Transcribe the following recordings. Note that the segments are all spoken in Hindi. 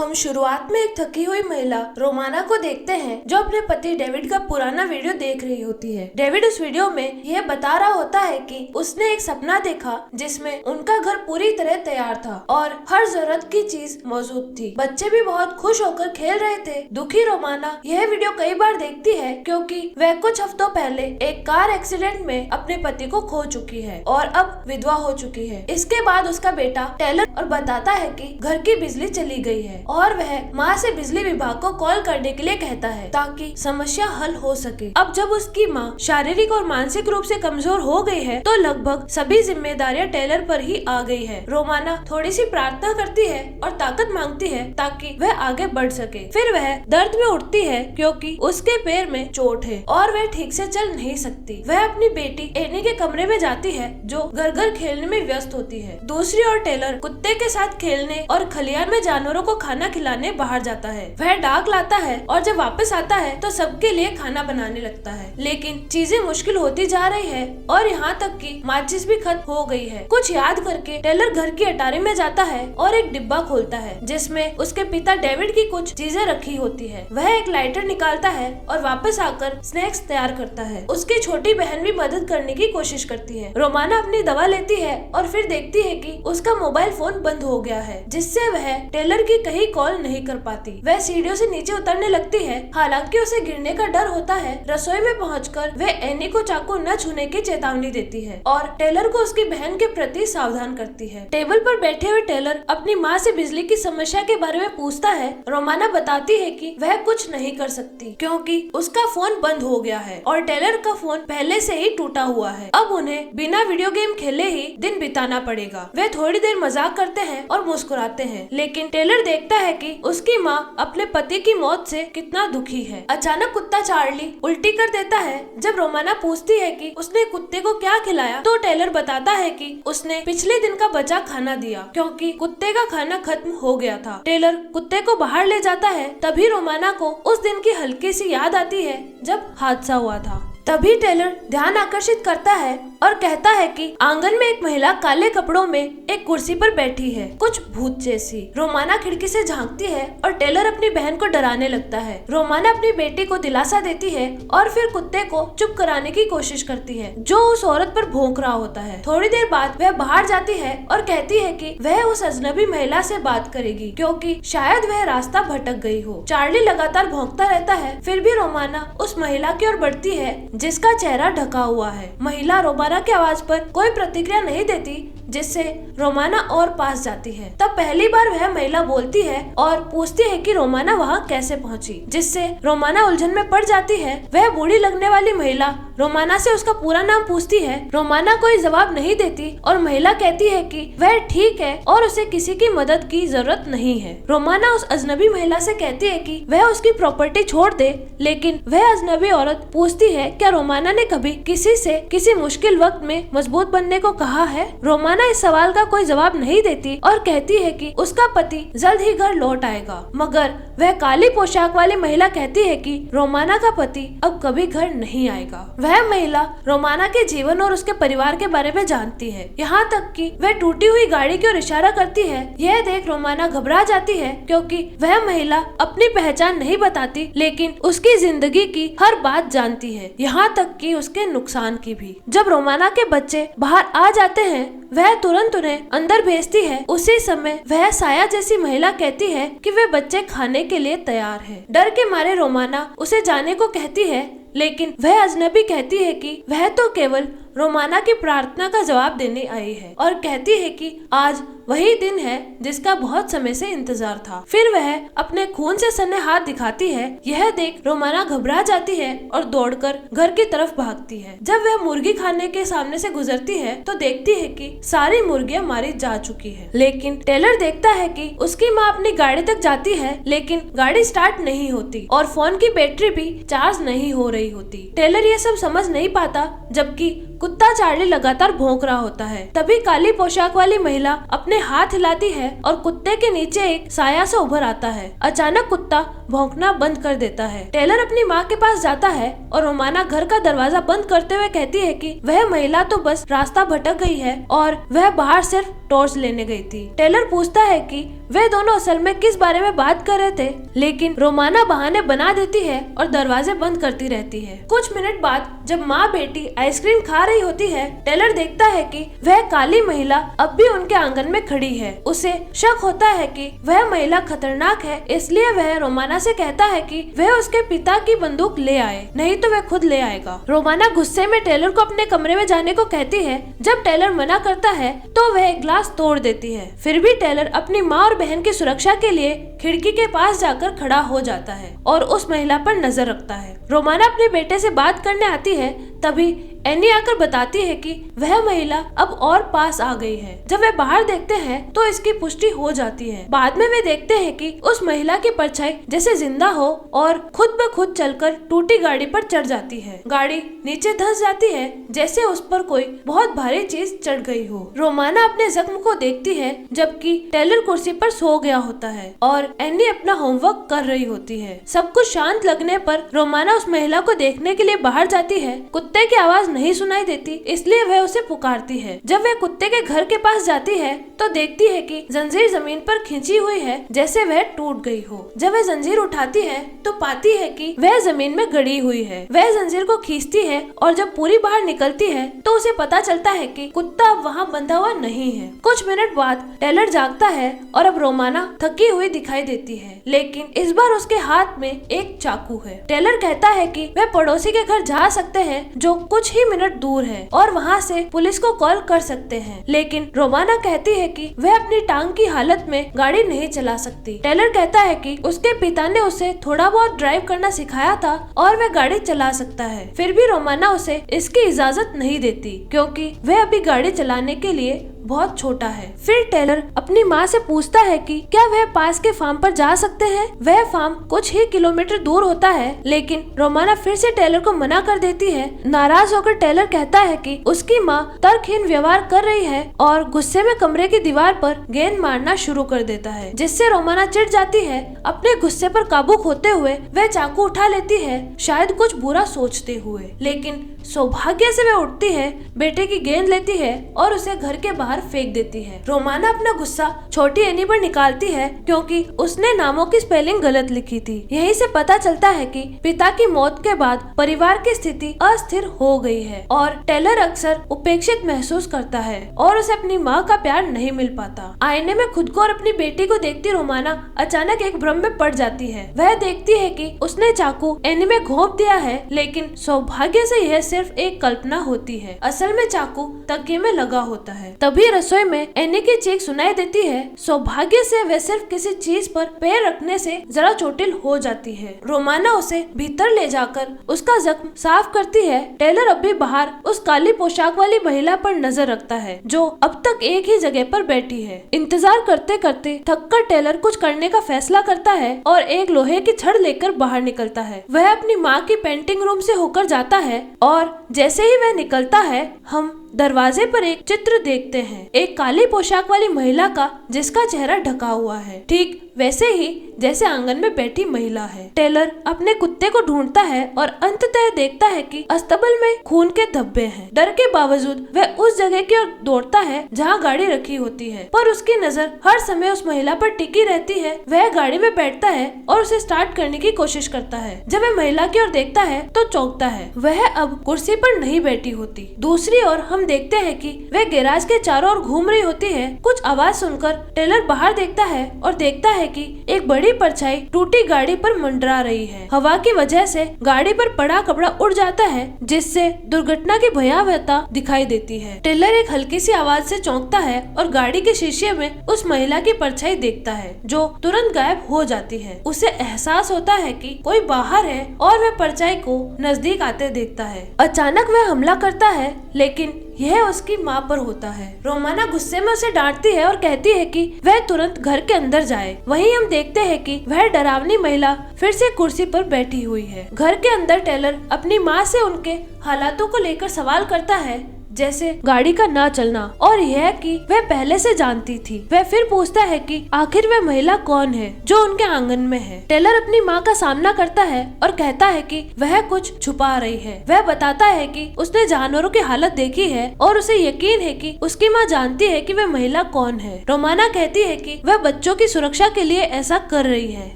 हम शुरुआत में एक थकी हुई महिला रोमाना को देखते हैं जो अपने पति डेविड का पुराना वीडियो देख रही होती है। डेविड उस वीडियो में यह बता रहा होता है कि उसने एक सपना देखा जिसमें उनका घर पूरी तरह तैयार था और हर जरूरत की चीज मौजूद थी। बच्चे भी बहुत खुश होकर खेल रहे थे। दुखी रोमाना यह वीडियो कई बार देखती है क्योंकि वह कुछ हफ्तों पहले एक कार एक्सीडेंट में अपने पति को खो चुकी है और अब विधवा हो चुकी है। इसके बाद उसका बेटा टेलर और बताता है कि घर की बिजली चली गई है और वह माँ से बिजली विभाग को कॉल करने के लिए कहता है ताकि समस्या हल हो सके। अब जब उसकी माँ शारीरिक और मानसिक रूप से कमजोर हो गई है तो लगभग सभी जिम्मेदारियां टेलर पर ही आ गई है। रोमाना थोड़ी सी प्रार्थना करती है और ताकत मांगती है ताकि वह आगे बढ़ सके। फिर वह दर्द में उठती है क्योंकि उसके पैर में चोट है और वह ठीक से चल नहीं सकती। वह अपनी बेटी एनी के कमरे में जाती है जो घर घर खेलने में व्यस्त होती है। दूसरी ओर टेलर कुत्ते के साथ खेलने और खलियान में जानवरों को खाना खिलाने बाहर जाता है। वह डाक लाता है और जब वापस आता है तो सबके लिए खाना बनाने लगता है, लेकिन चीजें मुश्किल होती जा रही है और यहाँ तक कि माचिस भी खत्म हो गई है। कुछ याद करके टेलर घर की अटारी में जाता है और एक डिब्बा खोलता है जिसमें उसके पिता डेविड की कुछ चीजें रखी होती है। वह एक लाइटर निकालता है और वापस आकर स्नैक्स तैयार करता है। उसकी छोटी बहन भी मदद करने की कोशिश करती है। रोमाना अपनी दवा लेती है और फिर देखती है कि उसका मोबाइल फोन बंद हो गया है जिससे वह टेलर की कहीं कॉल नहीं कर पाती। वह सीढ़ियों से नीचे उतरने लगती है, हालांकि उसे गिरने का डर होता है। रसोई में पहुंचकर वह एनी को चाकू न छूने की चेतावनी देती है और टेलर को उसकी बहन के प्रति सावधान करती है। टेबल पर बैठे हुए टेलर अपनी माँ से बिजली की समस्या के बारे में पूछता है। रोमाना बताती है कि वह कुछ नहीं कर सकती क्योंकि उसका फोन बंद हो गया है और टेलर का फोन पहले से ही टूटा हुआ है। अब उन्हें बिना वीडियो गेम खेले ही दिन बिताना पड़ेगा। वे थोड़ी देर मजाक करते हैं और मुस्कुराते हैं, लेकिन टेलर देखता है कि उसकी माँ अपने पति की मौत से कितना दुखी है। अचानक कुत्ता चार्ली उल्टी कर देता है। जब रोमाना पूछती है कि उसने कुत्ते को क्या खिलाया तो टेलर बताता है कि उसने पिछले दिन का बचा खाना दिया क्योंकि कुत्ते का खाना खत्म हो गया था। टेलर कुत्ते को बाहर ले जाता है। तभी रोमाना को उस दिन की हल्की सी याद आती है जब हादसा हुआ था। तभी टेलर ध्यान आकर्षित करता है और कहता है कि आंगन में एक महिला काले कपड़ों में एक कुर्सी पर बैठी है, कुछ भूत जैसी। रोमाना खिड़की से झांकती है और टेलर अपनी बहन को डराने लगता है। रोमाना अपनी बेटी को दिलासा देती है और फिर कुत्ते को चुप कराने की कोशिश करती है जो उस औरत पर भौंक रहा होता है। थोड़ी देर बाद वह बाहर जाती है और कहती है कि वह उस अजनबी महिला से बात करेगी क्योंकि शायद वह रास्ता भटक गई हो। चार्ली लगातार भौंकता रहता है, फिर भी रोमाना उस महिला की ओर बढ़ती है जिसका चेहरा ढका हुआ है। महिला रोमाना की आवाज पर कोई प्रतिक्रिया नहीं देती जिससे रोमाना और पास जाती है। तब पहली बार वह महिला बोलती है और पूछती है कि रोमाना वहाँ कैसे पहुँची, जिससे रोमाना उलझन में पड़ जाती है। वह बूढ़ी लगने वाली महिला रोमाना से उसका पूरा नाम पूछती है। रोमाना कोई जवाब नहीं देती और महिला कहती है कि वह ठीक है और उसे किसी की मदद की जरूरत नहीं है। रोमाना उस अजनबी महिला से कहती है कि वह उसकी प्रॉपर्टी छोड़ दे, लेकिन वह अजनबी औरत पूछती है क्या रोमाना ने कभी किसी से किसी मुश्किल वक्त में मजबूत बनने को कहा है। रोमाना इस सवाल का कोई जवाब नहीं देती और कहती है कि उसका पति जल्द ही घर लौट आएगा, मगर वह काली पोशाक वाली महिला कहती है कि रोमाना का पति अब कभी घर नहीं आएगा। वह महिला रोमाना के जीवन और उसके परिवार के बारे में जानती है, यहाँ तक कि वह टूटी हुई गाड़ी की ओर इशारा करती है। यह देख रोमाना घबरा जाती है क्योंकि वह महिला अपनी पहचान नहीं बताती, लेकिन उसकी जिंदगी की हर बात जानती है, यहाँ तक कि उसके नुकसान की भी। जब रोमाना के बच्चे बाहर आ जाते हैं वह तुरंत उन्हें अंदर भेजती है। उसी समय वह साया जैसी महिला कहती है कि वे बच्चे खाने के लिए तैयार हैं। डर के मारे रोमाना उसे जाने को कहती है, लेकिन वह अजनबी कहती है कि वह तो केवल रोमाना की प्रार्थना का जवाब देने आई है और कहती है कि आज वही दिन है जिसका बहुत समय से इंतजार था। फिर वह अपने खून से सने हाथ दिखाती है। यह देख रोमाना घबरा जाती है और दौड़कर घर की तरफ भागती है। जब वह मुर्गी खाने के सामने से गुजरती है तो देखती है कि सारी मुर्गियां मारी जा चुकी है, लेकिन टेलर देखता है कि उसकी माँ अपनी गाड़ी तक जाती है लेकिन गाड़ी स्टार्ट नहीं होती और फोन की बैटरी भी चार्ज नहीं हो रही होती। टेलर ये सब समझ नहीं पाता जबकि कुत्ता चार्ली लगातार भौंक रहा होता है। तभी काली पोशाक वाली महिला अपने हाथ हिलाती है और कुत्ते के नीचे एक साया से उभर आता है। अचानक कुत्ता भौंकना बंद कर देता है। टेलर अपनी माँ के पास जाता है और रोमाना घर का दरवाजा बंद करते हुए कहती है कि वह महिला तो बस रास्ता भटक गई है और वह बाहर सिर्फ टॉर्च लेने गई थी। टेलर पूछता है कि वे दोनों असल में किस बारे में बात कर रहे थे, लेकिन रोमाना बहाने बना देती है और दरवाजे बंद करती रहती है। कुछ मिनट बाद जब माँ बेटी आइसक्रीम खा रही होती है, टेलर देखता है कि वह काली महिला अब भी उनके आंगन में खड़ी है। उसे शक होता है कि वह महिला खतरनाक है, इसलिए वह रोमाना से कहता है कि वह उसके पिता की बंदूक ले आए, नहीं तो वह खुद ले आएगा। रोमाना गुस्से में टेलर को अपने कमरे में जाने को कहती है। जब टेलर मना करता है तो वह एक ग्लास तोड़ देती है। फिर भी टेलर अपनी माँ और बहन की सुरक्षा के लिए खिड़की के पास जाकर खड़ा हो जाता है और उस महिला पर नजर रखता है। रोमाना अपने बेटे से बात करने आती है, तभी एनी आकर बताती है कि वह महिला अब और पास आ गई है। जब वे बाहर देखते हैं तो इसकी पुष्टि हो जाती है। बाद में वे देखते हैं कि उस महिला की परछाई जैसे जिंदा हो और खुद ब खुद चलकर टूटी गाड़ी पर चढ़ जाती है। गाड़ी नीचे धंस जाती है जैसे उस पर कोई बहुत भारी चीज चढ़ गई हो। रोमाना अपने जख्म को देखती है जबकि टेलर कुर्सी पर सो गया होता है और एनी अपना होमवर्क कर रही होती है। सब कुछ शांत लगने पर रोमाना उस महिला को देखने के लिए बाहर जाती है। कुत्ते की आवाज नहीं सुनाई देती, इसलिए वह उसे पुकारती है। जब वह कुत्ते के घर के पास जाती है तो देखती है कि जंजीर जमीन पर खींची हुई है जैसे वह टूट गई हो। जब वह जंजीर उठाती है तो पाती है कि वह जमीन में गड़ी हुई है। वह जंजीर को खींचती है और जब पूरी बाहर निकलती है तो उसे पता चलता है कि कुत्ता अब वहाँ बंधा हुआ नहीं है। कुछ मिनट बाद टेलर जागता है और अब रोमाना थकी हुई दिखाई देती है, लेकिन इस बार उसके हाथ में एक चाकू है। टेलर कहता है कि वह पड़ोसी के घर जा सकते हैं जो कुछ ही मिनट दूर है और वहाँ से पुलिस को कॉल कर सकते हैं, लेकिन रोमाना कहती है कि वह अपनी टांग की हालत में गाड़ी नहीं चला सकती। टेलर कहता है कि उसके पिता ने उसे थोड़ा बहुत ड्राइव करना सिखाया था और वह गाड़ी चला सकता है। फिर भी रोमाना उसे इसकी इजाजत नहीं देती क्योंकि वह अभी गाड़ी चलाने के लिए बहुत छोटा है। फिर टेलर अपनी माँ से पूछता है कि क्या वह पास के फार्म पर जा सकते हैं। वह फार्म कुछ ही किलोमीटर दूर होता है, लेकिन रोमाना फिर से टेलर को मना कर देती है। नाराज होकर टेलर कहता है कि उसकी माँ तर्कहीन व्यवहार कर रही है और गुस्से में कमरे की दीवार पर गेंद मारना शुरू कर देता है, जिससे रोमाना चिढ़ जाती है। अपने गुस्से पर काबू खोते हुए वह चाकू उठा लेती है, शायद कुछ बुरा सोचते हुए, लेकिन सौभाग्य से वह उठती है, बेटे की गेंद लेती है और उसे घर के बाहर फेंक देती है। रोमाना अपना गुस्सा छोटी एनी पर निकालती है क्योंकि उसने नामों की स्पेलिंग गलत लिखी थी। यहीं से पता चलता है कि पिता की मौत के बाद परिवार की स्थिति अस्थिर हो गई है और टेलर अक्सर उपेक्षित महसूस करता है और उसे अपनी माँ का प्यार नहीं मिल पाता। आईने में खुद को और अपनी बेटी को देखती रोमाना अचानक एक भ्रम में पड़ जाती है। वह देखती है कि उसने चाकू एनी में घोंप दिया है, लेकिन सौभाग्य से यह सिर्फ एक कल्पना होती है। असल में चाकू तकिए में लगा होता है। तभी रसोई में एनी की चीख सुनाई देती है। सौभाग्य से वह सिर्फ किसी चीज पर पैर रखने से जरा चोटिल हो जाती है। रोमाना उसे भीतर ले जाकर उसका जख्म साफ करती है। टेलर अब भी बाहर उस काली पोशाक वाली महिला पर नजर रखता है जो अब तक एक ही जगह पर बैठी है। इंतजार करते करते थककर टेलर कुछ करने का फैसला करता है और एक लोहे की छड़ लेकर बाहर निकलता है। वह अपनी माँ की पेंटिंग रूम से होकर जाता है और जैसे ही वह निकलता है हम दरवाजे पर एक चित्र देखते हैं, एक काली पोशाक वाली महिला का जिसका चेहरा ढका हुआ है, ठीक वैसे ही जैसे आंगन में बैठी महिला है। टेलर अपने कुत्ते को ढूंढता है और अंततः देखता है कि अस्तबल में खून के धब्बे हैं। डर के बावजूद वह उस जगह की ओर दौड़ता है जहां गाड़ी रखी होती है, पर उसकी नजर हर समय उस महिला पर टिकी रहती है। वह गाड़ी में बैठता है और उसे स्टार्ट करने की कोशिश करता है। जब वह महिला की ओर देखता है तो चौंकता है, वह अब कुर्सी पर नहीं बैठी होती। दूसरी ओर हम देखते हैं कि वह गैराज के चारों ओर घूम रही होती है। कुछ आवाज सुनकर टेलर बाहर देखता है और देखता है कि एक बड़ी परछाई टूटी गाड़ी पर मंडरा रही है। हवा की वजह से गाड़ी पर पड़ा कपड़ा उड़ जाता है, जिससे दुर्घटना की भयावहता दिखाई देती है। टेलर एक हल्की सी आवाज से चौंकता है और गाड़ी के शीशे में उस महिला की परछाई देखता है जो तुरंत गायब हो जाती है। उसे एहसास होता है कि कोई बाहर है और वह परछाई को नजदीक आते देखता है। अचानक वह हमला करता है, लेकिन यह उसकी माँ पर होता है। रोमाना गुस्से में उसे डांटती है और कहती है कि वह तुरंत घर के अंदर जाए। वहीं हम देखते हैं कि वह डरावनी महिला फिर से कुर्सी पर बैठी हुई है। घर के अंदर टेलर अपनी माँ से उनके हालातों को लेकर सवाल करता है, जैसे गाड़ी का ना चलना और यह कि वह पहले से जानती थी। वह फिर पूछता है कि आखिर वह महिला कौन है जो उनके आंगन में है। टेलर अपनी माँ का सामना करता है और कहता है कि वह कुछ छुपा रही है। वह बताता है कि उसने जानवरों की हालत देखी है और उसे यकीन है कि उसकी माँ जानती है कि वह महिला कौन है। रोमाना कहती है कि वह बच्चों की सुरक्षा के लिए ऐसा कर रही है,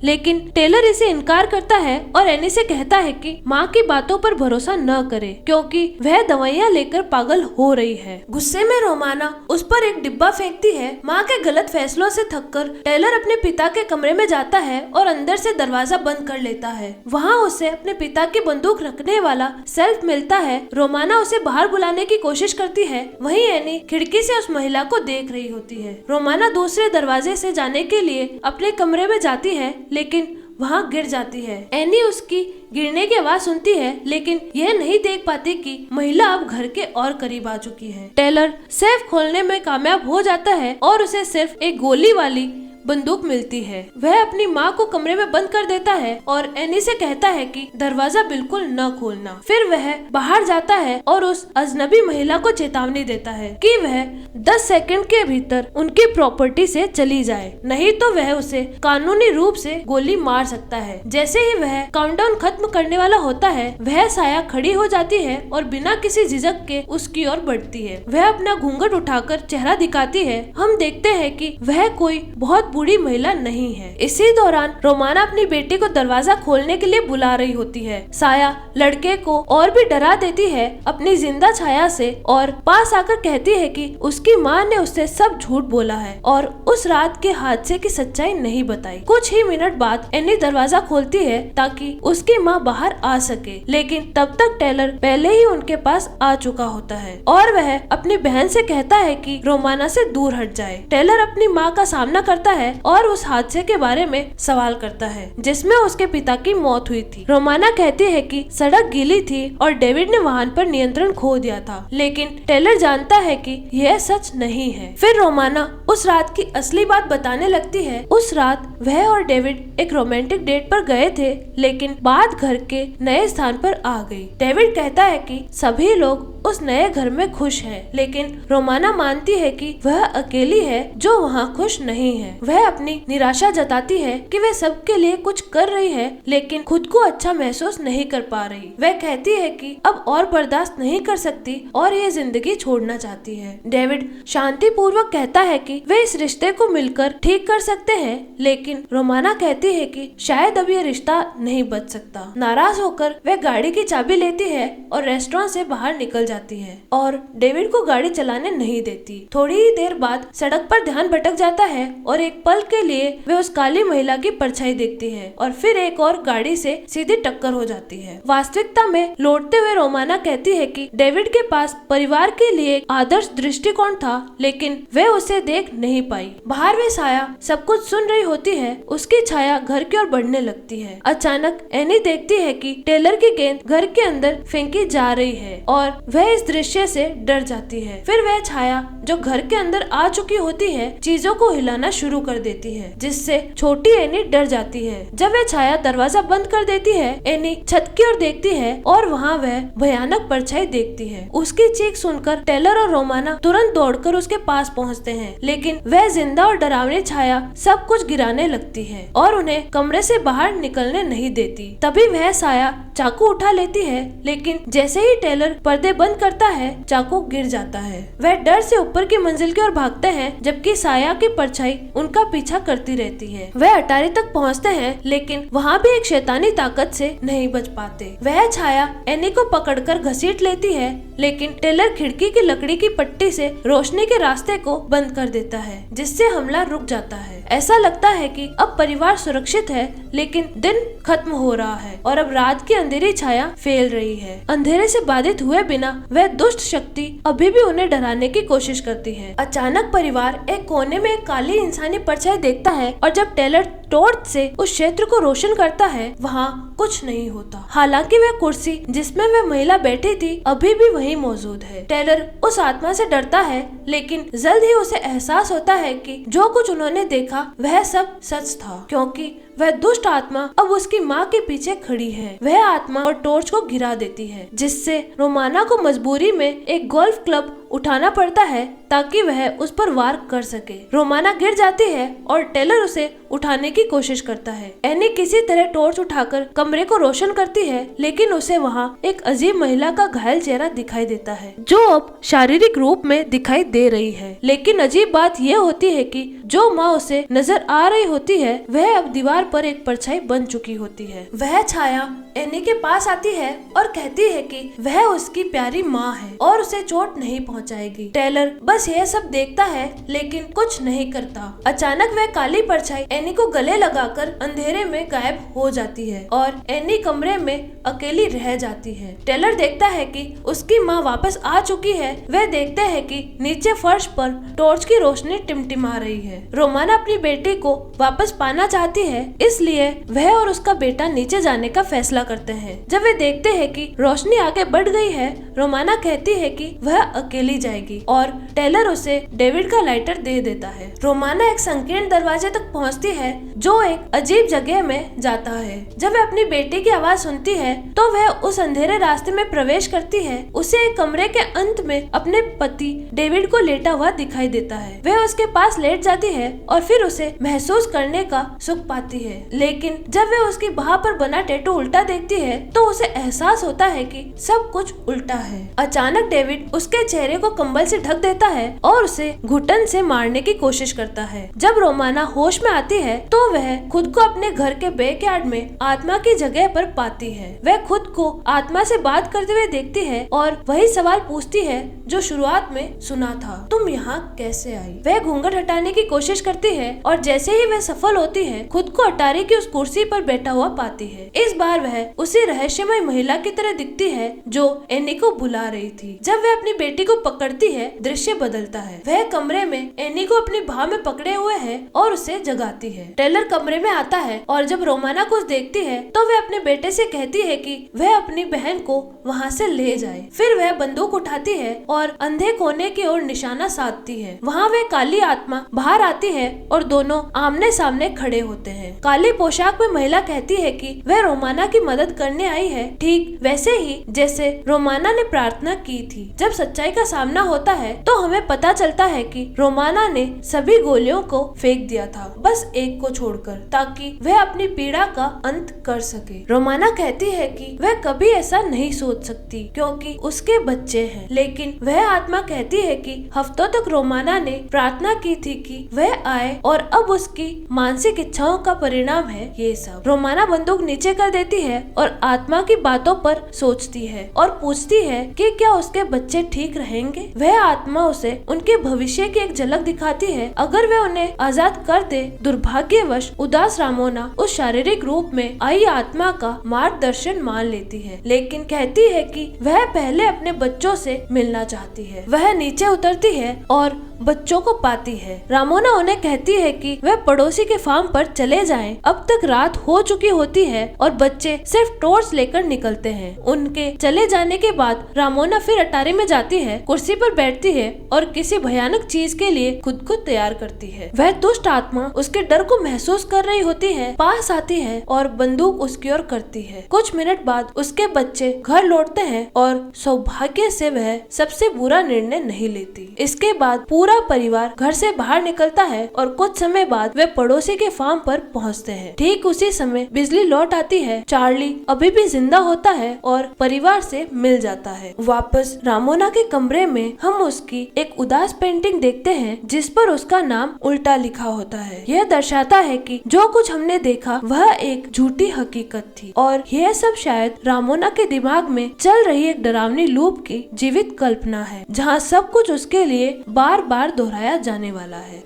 लेकिन टेलर इसे इनकार करता है और एनी से कहता है कि माँ की बातों पर भरोसा न करे क्योंकि वह दवाइयाँ लेकर पागल हो रही है। गुस्से में रोमाना उस पर एक डिब्बा फेंकती है। माँ के गलत फैसलों से थककर टेलर अपने पिता के कमरे में जाता है और अंदर से दरवाजा बंद कर लेता है। वहाँ उसे अपने पिता की बंदूक रखने वाला सेल्फ मिलता है। रोमाना उसे बाहर बुलाने की कोशिश करती है। वहीं एनी खिड़की से उस महिला को देख रही होती है। रोमाना दूसरे दरवाजे से जाने के लिए अपने कमरे में जाती है, लेकिन वहाँ गिर जाती है। एनी उसकी गिरने की आवाज सुनती है, लेकिन यह नहीं देख पाती कि महिला अब घर के और करीब आ चुकी है। टेलर सेफ खोलने में कामयाब हो जाता है और उसे सिर्फ एक गोली वाली बंदूक मिलती है। वह अपनी माँ को कमरे में बंद कर देता है और एनी से कहता है कि दरवाजा बिल्कुल न खोलना। फिर वह बाहर जाता है और उस अजनबी महिला को चेतावनी देता है कि वह 10 सेकंड के भीतर उनकी प्रॉपर्टी से चली जाए, नहीं तो वह उसे कानूनी रूप से गोली मार सकता है। जैसे ही वह काउंटडाउन खत्म करने वाला होता है, वह साया खड़ी हो जाती है और बिना किसी झिझक के उसकी ओर बढ़ती है। वह अपना घूंघट उठाकर चेहरा दिखाती है। हम देखते हैं कि वह कोई बहुत बूढ़ी महिला नहीं है। इसी दौरान रोमाना अपनी बेटी को दरवाजा खोलने के लिए बुला रही होती है। साया लड़के को और भी डरा देती है अपनी जिंदा छाया से और पास आकर कहती है कि उसकी माँ ने उससे सब झूठ बोला है और उस रात के हादसे की सच्चाई नहीं बताई। कुछ ही मिनट बाद एनी दरवाजा खोलती है ताकि उसकी माँ बाहर आ सके, लेकिन तब तक टेलर पहले ही उनके पास आ चुका होता है और वह अपनी बहन से कहता है कि रोमाना से दूर हट जाए। टेलर अपनी माँ का सामना करता है और उस हादसे के बारे में सवाल करता है जिसमें उसके पिता की मौत हुई थी। रोमाना कहती है कि सड़क गीली थी और डेविड ने वाहन पर नियंत्रण खो दिया था, लेकिन टेलर जानता है कि यह सच नहीं है। फिर रोमाना उस रात की असली बात बताने लगती है। उस रात वह और डेविड एक रोमांटिक डेट पर गए थे, लेकिन बात घर के नए स्थान पर आ गई। डेविड कहता है कि सभी लोग उस नए घर में खुश हैं, लेकिन रोमाना मानती है कि वह अकेली है जो वहाँ खुश नहीं है। वह अपनी निराशा जताती है कि वह सबके लिए कुछ कर रही है, लेकिन खुद को अच्छा महसूस नहीं कर पा रही। वह कहती है कि अब और बर्दाश्त नहीं कर सकती और ये जिंदगी छोड़ना चाहती है। डेविड शांति पूर्वक कहता है कि वे इस रिश्ते को मिलकर ठीक कर सकते हैं, लेकिन रोमाना कहती है कि शायद अब ये रिश्ता नहीं बच सकता। नाराज होकर वह गाड़ी की चाबी लेती है और रेस्टोरेंट से बाहर निकल जाती है और डेविड को गाड़ी चलाने नहीं देती। थोड़ी ही देर बाद सड़क पर ध्यान भटक जाता है और एक पल के लिए वे उस काली महिला की परछाई देखती है और फिर एक और गाड़ी से सीधी टक्कर हो जाती है। वास्तविकता में लौटते हुए रोमाना कहती है कि डेविड के पास परिवार के लिए एक आदर्श दृष्टिकोण था, लेकिन वे उसे देख नहीं पाई। बाहर वे साया सब कुछ सुन रही होती है। उसकी छाया घर की ओर बढ़ने लगती है। अचानक एनी देखती है कि टेलर की गेंद घर के अंदर फेंकी जा रही है और वह इस दृश्य से डर जाती है। फिर वह छाया जो घर के अंदर आ चुकी होती है चीजों को हिलाना शुरू कर देती है, जिससे छोटी एनी डर जाती है। जब वह छाया दरवाजा बंद कर देती है, एनी छत की ओर देखती है और वहाँ वह भयानक परछाई देखती है। उसकी चीख सुनकर टेलर और रोमाना तुरंत दौड़कर उसके पास पहुँचते हैं, लेकिन वह जिंदा और डरावनी छाया सब कुछ गिराने लगती है और उन्हें कमरे से बाहर निकलने नहीं देती। तभी वह साया चाकू उठा लेती है, लेकिन जैसे ही टेलर पर्दे बंद करता है चाकू गिर जाता है। वह डर से ऊपर की मंजिल की ओर भागते हैं, जबकि साया की परछाई उनका पीछा करती रहती है। वह अटारी तक पहुंचते हैं, लेकिन वहां भी एक शैतानी ताकत से नहीं बच पाते। वह छाया एनी को पकड़कर घसीट लेती है, लेकिन टेलर खिड़की की लकड़ी की पट्टी से रोशनी के रास्ते को बंद कर देता है, जिससे हमला रुक जाता है। ऐसा लगता है कि अब परिवार सुरक्षित है, लेकिन दिन खत्म हो रहा है और अब रात की अंधेरी छाया फैल रही है। अंधेरे से बाधित हुए बिना वह दुष्ट शक्ति अभी भी उन्हें डराने की कोशिश करती है। अचानक परिवार एक कोने में एक काली इंसानी परछाई देखता है और जब टेलर टॉर्च से उस क्षेत्र को रोशन करता है वहाँ कुछ नहीं होता। हालांकि वह कुर्सी जिसमें वह महिला बैठी थी अभी भी वहीं मौजूद है। टेलर उस आत्मा से डरता है, लेकिन जल्द ही उसे एहसास होता है कि जो कुछ उन्होंने देखा वह सब सच था, क्योंकि वह दुष्ट आत्मा अब उसकी माँ के पीछे खड़ी है। वह आत्मा और टॉर्च को गिरा देती है, जिससे रोमाना को मजबूरी में एक गोल्फ क्लब उठाना पड़ता है ताकि वह उस पर वार कर सके। रोमाना गिर जाती है और टेलर उसे उठाने की कोशिश करता है। एनी किसी तरह टॉर्च उठाकर कमरे को रोशन करती है, लेकिन उसे वहाँ एक अजीब महिला का घायल चेहरा दिखाई देता है, जो अब शारीरिक रूप में दिखाई दे रही है। लेकिन अजीब बात यह होती है कि जो माँ उसे नजर आ रही होती है वह अब दीवार पर एक परछाई बन चुकी होती है। वह छाया एनी के पास आती है और कहती है कि वह उसकी प्यारी माँ है और उसे चोट नहीं पहुँचाएगी। टेलर बस यह सब देखता है लेकिन कुछ नहीं करता। अचानक वह काली परछाई एनी को गले लगाकर अंधेरे में गायब हो जाती है और एनी कमरे में अकेली रह जाती है। टेलर देखता है कि उसकी माँ वापस आ चुकी है। वह देखते हैं कि नीचे फर्श पर टॉर्च की रोशनी टिमटिमा रही है। रोमाना अपनी बेटी को वापस पाना चाहती है, इसलिए वह और उसका बेटा नीचे जाने का फैसला करते हैं। जब वे देखते हैं कि रोशनी आगे बढ़ गई है, रोमाना कहती है कि वह अकेली जाएगी और टेलर उसे डेविड का लाइटर दे देता है। रोमाना एक संकीर्ण दरवाजे तक पहुंचती है जो एक अजीब जगह में जाता है। जब वह अपनी बेटी की आवाज सुनती है तो वह उस अंधेरे रास्ते में प्रवेश करती है। उसे एक कमरे के अंत में अपने पति डेविड को लेटा हुआ दिखाई देता है। वह उसके पास लेट जाती है और फिर उसे महसूस करने का सुख पाती है, लेकिन जब वह उसकी बाह पर बना टैटू उल्टा देखती है तो उसे एहसास होता है कि सब कुछ उल्टा है। अचानक डेविड उसके चेहरे को कंबल से ढक देता है और उसे घुटन से मारने की कोशिश करता है। जब रोमाना होश में आती है तो वह खुद को अपने घर के बैकयार्ड में आत्मा की जगह पर पाती है। वह खुद को आत्मा से बात करते हुए देखती है और वही सवाल पूछती है जो शुरुआत में सुना था, तुम यहाँ कैसे आई? वह घूंघट हटाने की कोशिश करती है और जैसे ही वह सफल होती है खुद को अटारी की उस कुर्सी पर बैठा हुआ पाती है। इस बार वह उसी रहस्यमय महिला की तरह दिखती है जो एनी को बुला रही थी। जब वह अपनी बेटी को पकड़ती है दृश्य बदलता है। वह कमरे में एनी को अपनी बाह में पकड़े हुए है और उसे जगाती है। टेलर कमरे में आता है और जब रोमाना कुछ देखती है तो वह अपने बेटे से कहती है कि वह अपनी बहन को वहाँ से ले जाए। फिर वह बंदूक उठाती है और अंधे कोने की ओर निशाना साधती है। वहाँ वह काली आत्मा बाहर आती है और दोनों आमने सामने खड़े होते हैं। काली पोशाक में महिला कहती है कि वह रोमाना की मदद करने आई है, ठीक वैसे ही जैसे रोमाना ने प्रार्थना की थी। जब सच्चाई का सामना होता है तो हमें पता चलता है कि रोमाना ने सभी गोलियों को फेंक दिया था, बस एक को छोड़कर, ताकि वह अपनी पीड़ा का अंत कर सके। रोमाना कहती है कि वह कभी ऐसा नहीं सोच सकती क्योंकि उसके बच्चे हैं, लेकिन वह आत्मा कहती है कि हफ्तों तक रोमाना ने प्रार्थना की थी कि वह आए और अब उसकी मानसिक इच्छाओं का परिणाम है ये सब। रोमाना बंदूक नीचे कर देती है और आत्मा की बातों पर सोचती है और पूछती है कि क्या उसके बच्चे ठीक रहेंगे। वह आत्मा उसे उनके भविष्य की एक झलक दिखाती है। अगर वह उन्हें आजाद कर दे, दुर्भाग्यवश उदास रामोना उस शारीरिक रूप में आई आत्मा का मार्गदर्शन मान लेती है, लेकिन कहती है कि वह पहले अपने बच्चों से मिलना चाहती है। वह नीचे उतरती है और बच्चों को पाती है। रामोना उन्हें कहती है कि वह पड़ोसी के फार्म पर चले जाएं। अब तक रात हो चुकी होती है और बच्चे सिर्फ टॉर्च लेकर निकलते हैं। उनके चले जाने के बाद रामोना फिर अटारी में जाती है, कुर्सी पर बैठती है और किसी भयानक चीज के लिए खुद को तैयार करती है। वह दुष्ट आत्मा उसके डर को महसूस कर रही होती है, पास आती है और बंदूक उसकी ओर करती है। कुछ मिनट बाद उसके बच्चे घर लौटते हैं और सौभाग्य से वह सबसे बुरा निर्णय नहीं लेती। इसके बाद पूरा परिवार घर से बाहर निकलता है और कुछ समय बाद वे पड़ोसी के फार्म पर पहुंचते हैं। ठीक उसी समय बिजली लौट आती है। चार्ली अभी भी जिंदा होता है और परिवार से मिल जाता है। वापस रामोना के कमरे में हम उसकी एक उदास पेंटिंग देखते हैं जिस पर उसका नाम उल्टा लिखा होता है। यह दर्शाता है कि जो कुछ हमने देखा वह एक झूठी हकीकत थी और यह सब शायद रामोना के दिमाग में चल रही एक डरावनी लूप की जीवित कल्पना है, जहाँ सब कुछ उसके लिए बार बार दोहराया जाने वाला है।